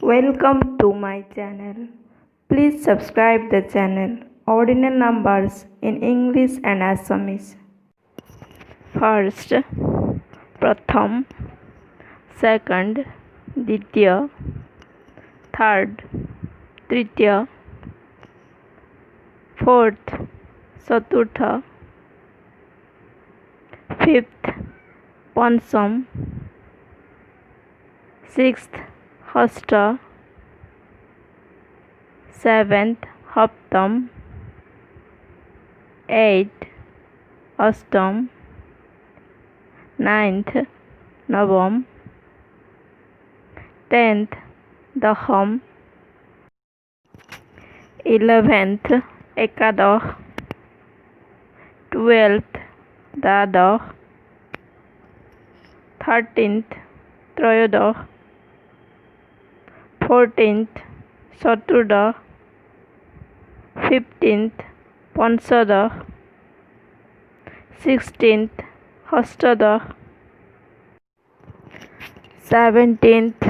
Welcome to my channel. Please subscribe the channel Ordinal Numbers in English and Assamese. First, Pratham, second, Ditya, third, Tritiya, fourth, Chaturtha, fifth, Pancham, sixth, Hasta, seventh, Haptam, eighth, Astam, ninth, Navam, 10th, Daham, 11th, Ekadah, 12th, Dadah, 13th, Trayodah, 14th, Chaturdah, 15th, Panchadah, 16th, Hastadah, 17th,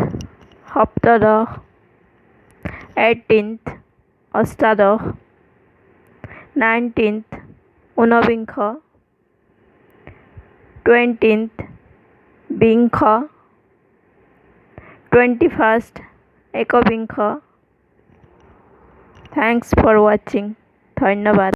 Haptadah, 18th, Astadah, 19th, Unavinkha, 20th, Binkha, 21st, Ekabinkha. Thanks for watching. ধন্যবাদ।